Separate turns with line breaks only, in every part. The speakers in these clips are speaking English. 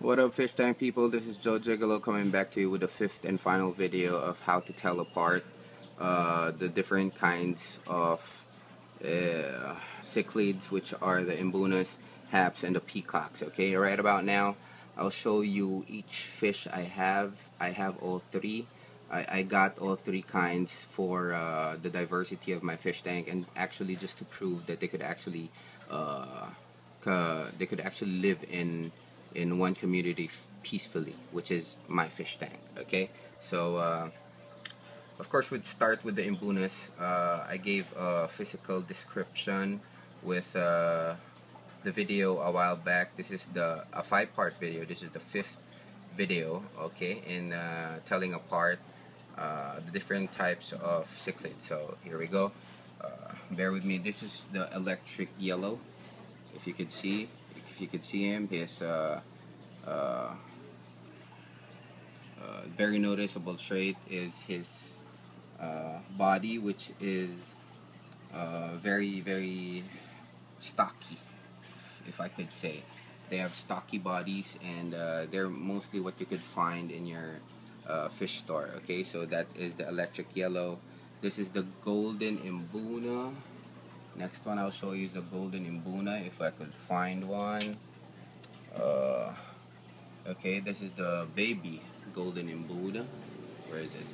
What up, fish tank people? This is Joe Gigolo coming back to you with the fifth and final video of how to tell apart the different kinds of ciclids, which are the Mbunas, Haps, and the Peacocks. Okay, right about now, I'll show you each fish I have. I have all three. I got all three kinds for the diversity of my fish tank, and actually just to prove that they could actually live in one community peacefully, which is my fish tank. Okay, so of course we'd start with the Mbunas. I gave a physical description with the video a while back. This is a 5-part video. This is the 5th video, okay, in telling apart the different types of cichlids. So here we go. Bear with me. This is the electric yellow. If you could see him, his very noticeable trait is his body, which is very stocky, if I could say. They have stocky bodies, and they're mostly what you could find in your fish store. Okay, so that is the electric yellow. This is the golden Mbuna. Next one I'll show you is the golden Mbuna, if I could find one. Okay, this is the baby golden Mbuna. Where is it?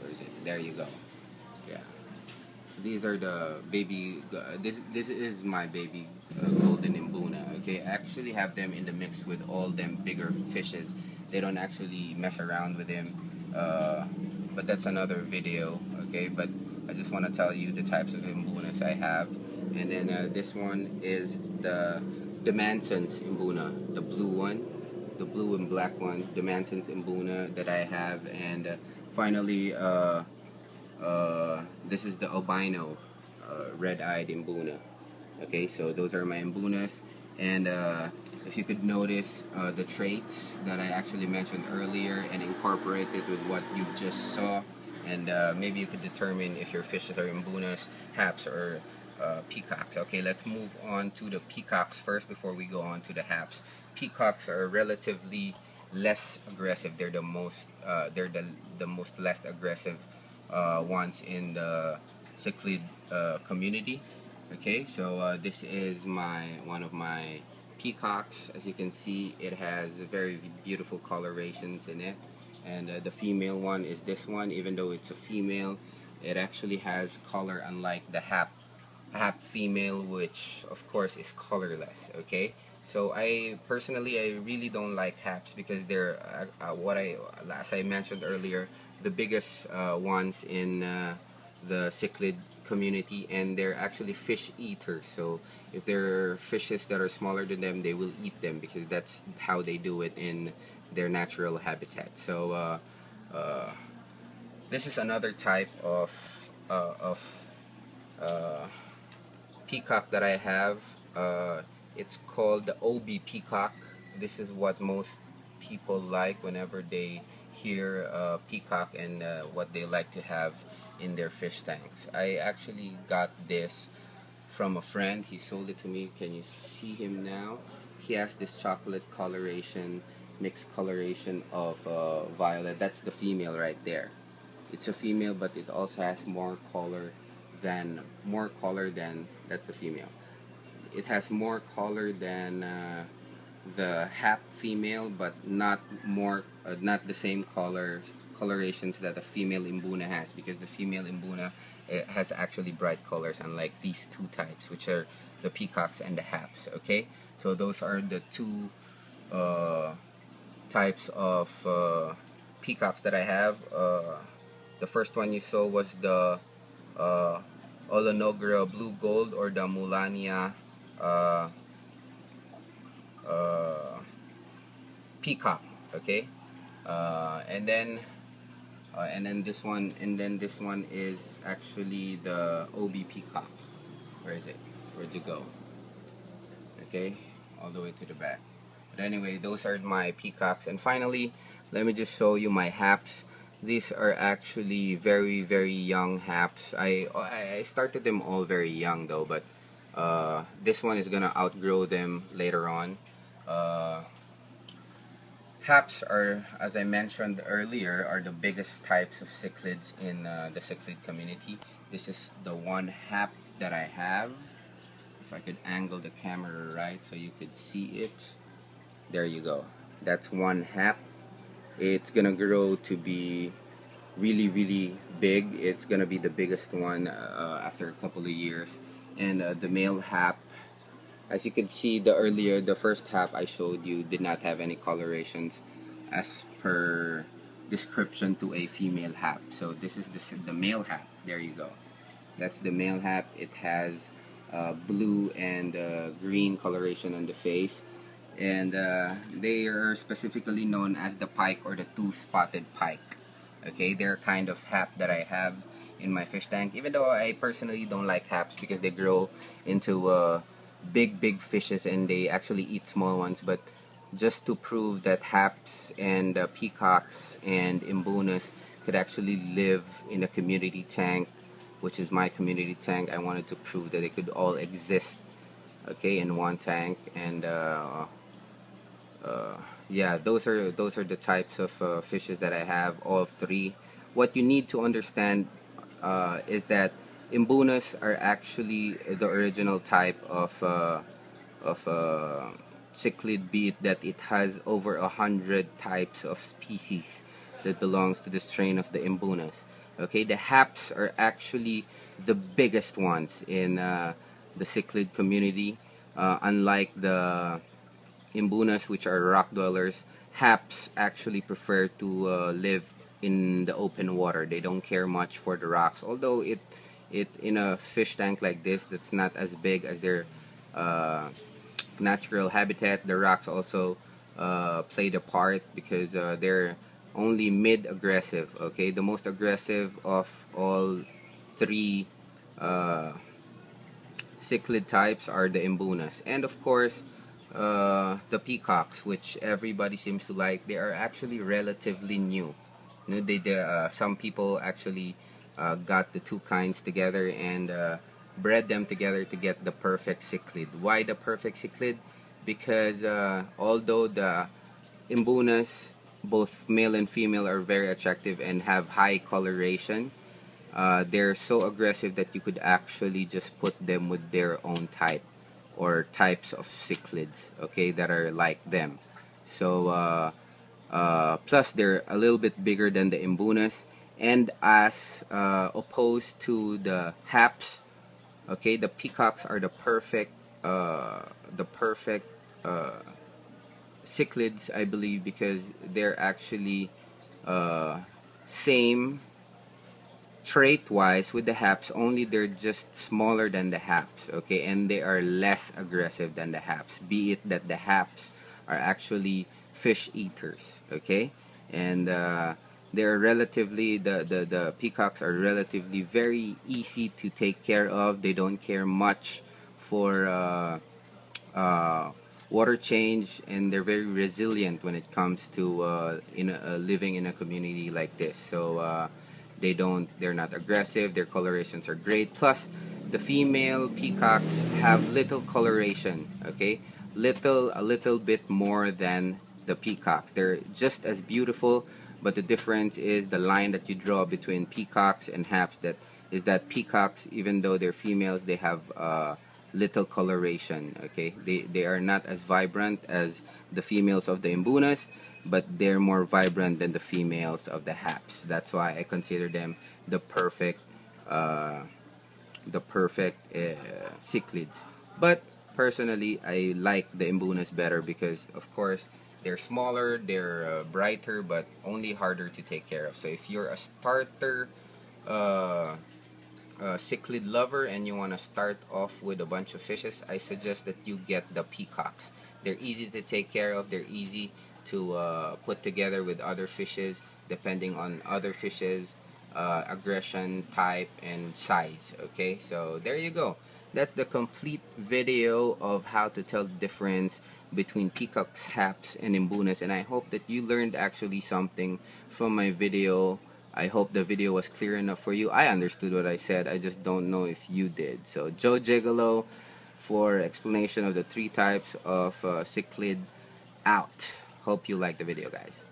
There you go. Yeah, these are the baby. This is my baby golden Mbuna. Okay, I actually have them in the mix with all them bigger fishes. They don't actually mess around with him, but that's another video. Okay, but I just want to tell you the types of Mbunas I have. And then this one is the Manson's Mbuna, the blue one, the blue and black one, the Manson's Mbuna that I have. And finally, this is the albino red-eyed Mbuna. Okay, so those are my Mbunas. And if you could notice the traits that I actually mentioned earlier and incorporate it with what you just saw, and maybe you could determine if your fishes are Mbunas, Haps, or Peacocks. Okay, let's move on to the Peacocks first before we go on to the Haps. Peacocks are relatively less aggressive. They're the most less aggressive ones in the cichlid community. Okay, so this is one of my Peacocks. As you can see, it has very beautiful colorations in it, and the female one is this one. Even though it's a female, it actually has color, unlike the Hap female, which of course is colorless. Okay, so I really don't like Haps because they're as I mentioned earlier, the biggest ones in the cichlid community, and they're actually fish eaters. So if there are fishes that are smaller than them, they will eat them because that's how they do it in their natural habitat. So this is another type of peacock that I have. It's called the OB peacock. This is what most people like whenever they hear peacock, and what they like to have in their fish tanks. I actually got this from a friend. He sold it to me. Can you see him now? He has this chocolate coloration, mixed coloration of violet. That's the female right there. It's a female, but it also has more color than that's the female. It has more color than the Hap female, but not the same colorations that the female Mbuna has, because the female Mbuna has actually bright colors, unlike these two types, which are the Peacocks and the Haps. Okay, so those are the two types of peacocks that I have. The first one you saw was the Olonogra blue gold, or the Mulania peacock. Okay, and then this one is actually the OB peacock. Where is it? Where'd you go? Okay, all the way to the back. But anyway, those are my peacocks. And finally, let me just show you my Haps. These are actually very young Haps. I started them all very young though, but this one is gonna outgrow them later on. Haps are, as I mentioned earlier, are the biggest types of cichlids in the cichlid community. This is the one hap that I have. If I could angle the camera right so you could see it. There you go. That's one hap. It's gonna grow to be really big. It's gonna be the biggest one after a couple of years. And the male hap, as you can see, the first hap I showed you did not have any colorations as per description to a female hap. So this is the male hap. There you go. That's the male hap. It has blue and green coloration on the face, and they are specifically known as the pike or the two-spotted pike. Okay, they're kind of hap that I have in my fish tank, even though I personally don't like haps because they grow into big fishes and they actually eat small ones. But just to prove that haps and peacocks and Mbunas could actually live in a community tank, which is my community tank, I wanted to prove that they could all exist, okay, in one tank. And yeah, those are the types of fishes that I have, all three. What you need to understand is that Mbunas are actually the original type of cichlid, be it that it has over 100 types of species that belongs to the strain of the Mbunas. Okay, the haps are actually the biggest ones in the cichlid community. Unlike the Mbunas, which are rock dwellers, haps actually prefer to live in the open water. They don't care much for the rocks, although it in a fish tank like this that's not as big as their natural habitat. The rocks also play the part because they're only mid-aggressive. Okay, the most aggressive of all three cichlid types are the Mbunas, and of course the peacocks, which everybody seems to like. They are actually relatively new. You know, some people actually got the two kinds together and bred them together to get the perfect cichlid. Why the perfect cichlid? Because although the Mbunas, both male and female, are very attractive and have high coloration, they're so aggressive that you could actually just put them with their own type or types of cichlids, okay, that are like them. So plus they're a little bit bigger than the Mbunas, and as opposed to the haps, okay, the peacocks are the perfect cichlids, I believe, because they're actually same trait-wise with the haps, only they're just smaller than the haps, okay, and they are less aggressive than the haps, be it that the haps are actually fish eaters, okay, and they're relatively, the peacocks are relatively very easy to take care of. They don't care much for water change, and they're very resilient when it comes to living in a community like this. So they're not aggressive, their colorations are great. Plus the female peacocks have little coloration, okay, a little bit more than the peacocks. They're just as beautiful, but the difference is the line that you draw between peacocks and haps. That is that peacocks, even though they're females, they have little coloration, okay. They are not as vibrant as the females of the Mbunas, but they're more vibrant than the females of the haps. That's why I consider them the perfect cichlids. But personally, I like the Mbunas better because, of course, they're smaller, they're brighter, but only harder to take care of. So if you're a starter cichlid lover and you want to start off with a bunch of fishes, I suggest that you get the peacocks. They're easy to take care of, they're easy to put together with other fishes, depending on other fishes aggression, type, and size. Okay, so there you go. That's the complete video of how to tell the difference between peacocks, haps, and Mbunas, and I hope that you learned actually something from my video. I hope the video was clear enough for you. I understood what I said, I just don't know if you did. So Joe Gigolo for explanation of the three types of cichlid out. hope you like the video, guys.